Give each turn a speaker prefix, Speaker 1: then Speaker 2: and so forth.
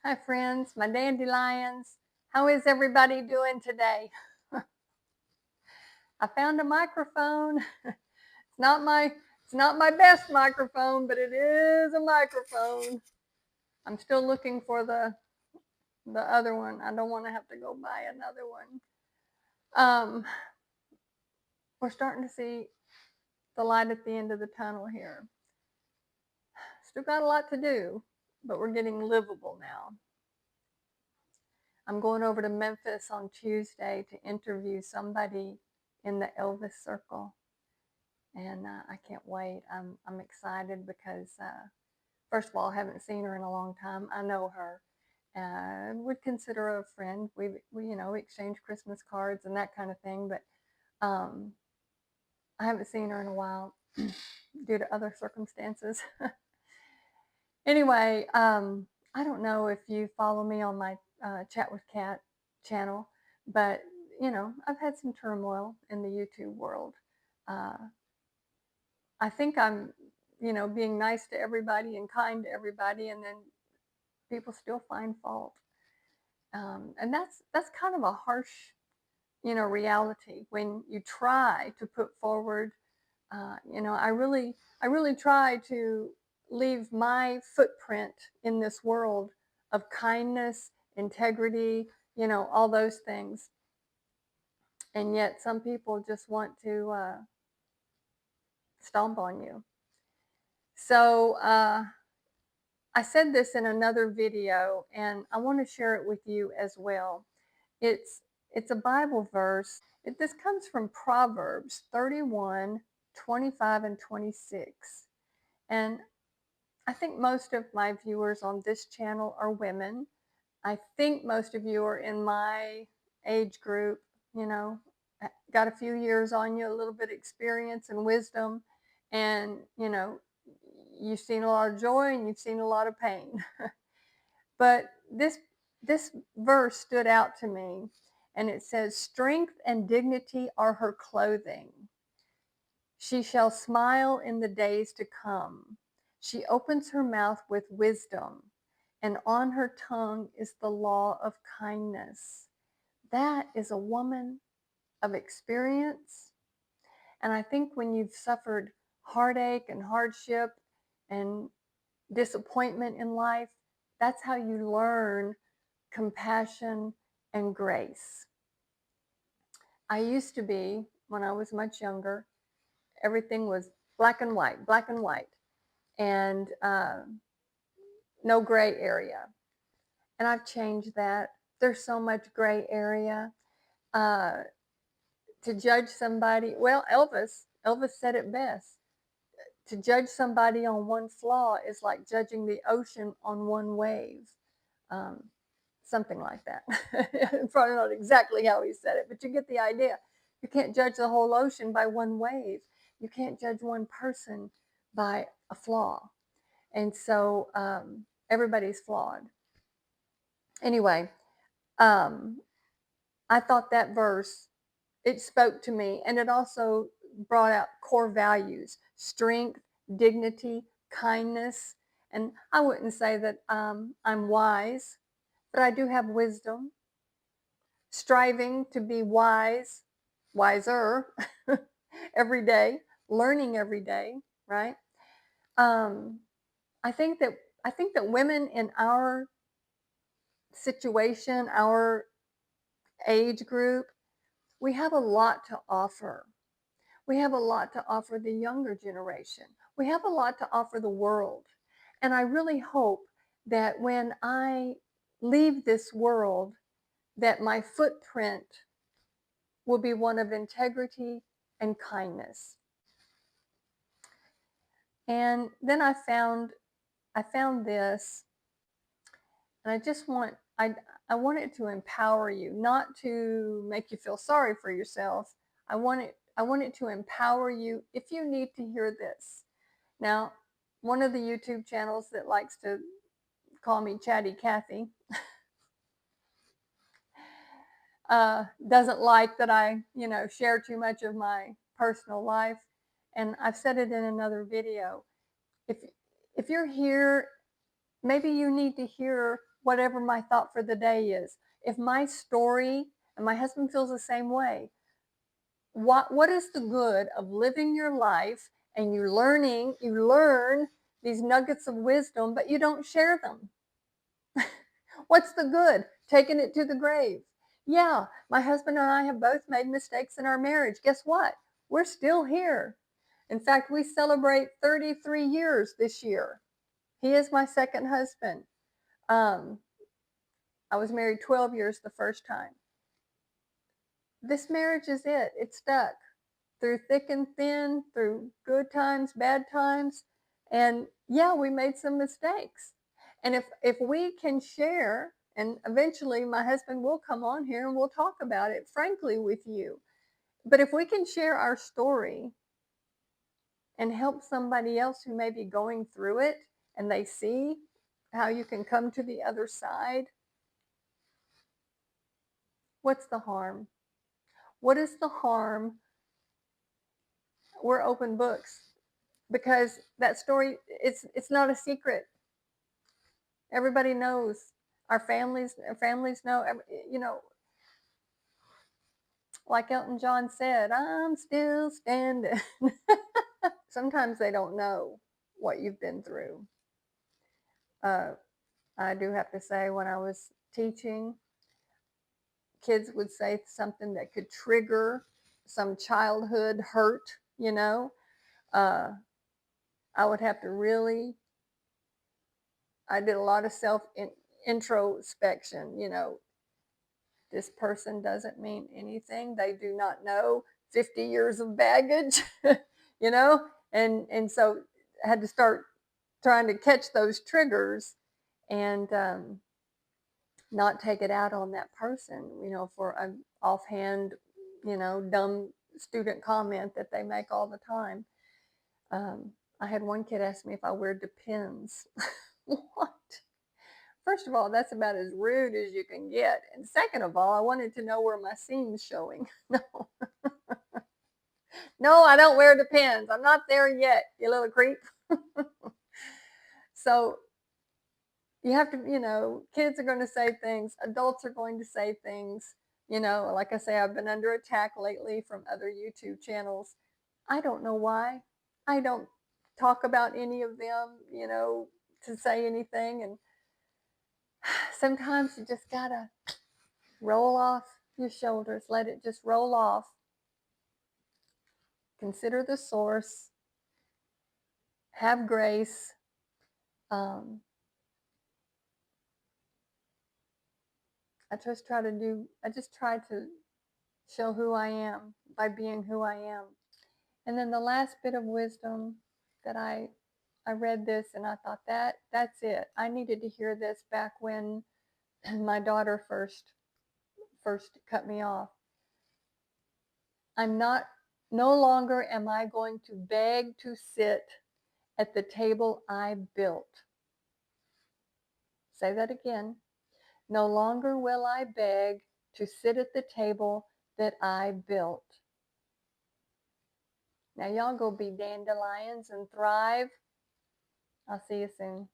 Speaker 1: Hi friends, my dandelions. How is everybody doing today? I found a microphone. It's not my best microphone, but it is a microphone. I'm still looking for the other one. I don't want to have to go buy another one. We're starting to see the light at the end of the tunnel here. Still got a lot to do, but we're getting livable now. I'm going over to Memphis on Tuesday to interview somebody in the Elvis circle. And I can't wait. I'm excited because, first of all, I haven't seen her in a long time. I know her, would consider her a friend. We exchange Christmas cards and that kind of thing. But I haven't seen her in a while due to other circumstances. Anyway, I don't know if you follow me on my Chat with Kat channel, but I've had some turmoil in the YouTube world. I think I'm, being nice to everybody and kind to everybody, and then people still find fault. And that's kind of a harsh, reality when you try to put forward. I really try to leave my footprint in this world of kindness, integrity, all those things. And yet some people just want to stomp on you. So I said this in another video, and I want to share it with you as well. It's a Bible verse. This comes from Proverbs 31, 25, and 26. And I think most of my viewers on this channel are women. I think most of you are in my age group, got a few years on you, a little bit of experience and wisdom, and, you've seen a lot of joy and you've seen a lot of pain. But this verse stood out to me, and it says, "Strength and dignity are her clothing. She shall smile in the days to come. She opens her mouth with wisdom, and on her tongue is the law of kindness." That is a woman of experience. And I think when you've suffered heartache and hardship and disappointment in life, that's how you learn compassion and grace. I used to be, when I was much younger, everything was black and white, and no gray area. And I've changed that. There's so much gray area. To judge somebody, well, Elvis said it best. To judge somebody on one flaw is like judging the ocean on one wave. Something like that. Probably not exactly how he said it, but you get the idea. You can't judge the whole ocean by one wave. You can't judge one person by a flaw. And so everybody's flawed. Anyway, I thought that verse, it spoke to me, and it also brought out core values: strength, dignity, kindness. And I wouldn't say that I'm wise, but I do have wisdom, striving to be wise, wiser every day, learning every day, right? I think that women in our situation, our age group, we have a lot to offer. We have a lot to offer the younger generation. We have a lot to offer the world. And I really hope that when I leave this world, that my footprint will be one of integrity and kindness. And then I found this, and I want it to empower you, not to make you feel sorry for yourself. I want it to empower you if you need to hear this. Now, one of the YouTube channels that likes to call me Chatty Cathy doesn't like that I, share too much of my personal life. And I've said it in another video. If you're here, maybe you need to hear whatever my thought for the day is. If my story, and my husband feels the same way, what is the good of living your life and you learn these nuggets of wisdom, but you don't share them? What's the good? Taking it to the grave. Yeah, my husband and I have both made mistakes in our marriage. Guess what? We're still here. In fact, we celebrate 33 years this year. He is my second husband. Um, I was married 12 years the first time. This marriage is it. It's stuck through thick and thin, through good times, bad times. And yeah, we made some mistakes. And if we can share, and eventually my husband will come on here and we'll talk about it frankly with you. But if we can share our story and help somebody else who may be going through it and they see how you can come to the other side, what's the harm? What is the harm? We're open books because that story, it's not a secret. Everybody knows. Our families know. You know, like Elton John said, "I'm still standing." Sometimes they don't know what you've been through. Uh, I do have to say, when I was teaching, kids would say something that could trigger some childhood hurt. You know, uh, I would have to really. I did a lot of introspection. You know, this person doesn't mean anything. They do not know 50 years of baggage, you know? And so I had to start trying to catch those triggers and not take it out on that person, you know, for an offhand, you know, dumb student comment that they make all the time. I had one kid ask me if I wear Depends. What? First of all, that's about as rude as you can get. And second of all, I wanted to know where my seam's showing. No, no, I don't wear Depends. I'm not there yet, you little creep. So you have to, you know, kids are going to say things, adults are going to say things. You know, like I say, I've been under attack lately from other YouTube channels. I don't know why. I don't talk about any of them, you know, to say anything. And sometimes you just gotta roll off your shoulders, let it just roll off. Consider the source, have grace. Um, I just try to show who I am by being who I am. And then the last bit of wisdom that I read this and I thought that's it. I needed to hear this back when my daughter first cut me off. No longer am I going to beg to sit at the table I built. Say that again. No longer will I beg to sit at the table that I built. Now, y'all go be dandelions and thrive. I'll see you soon.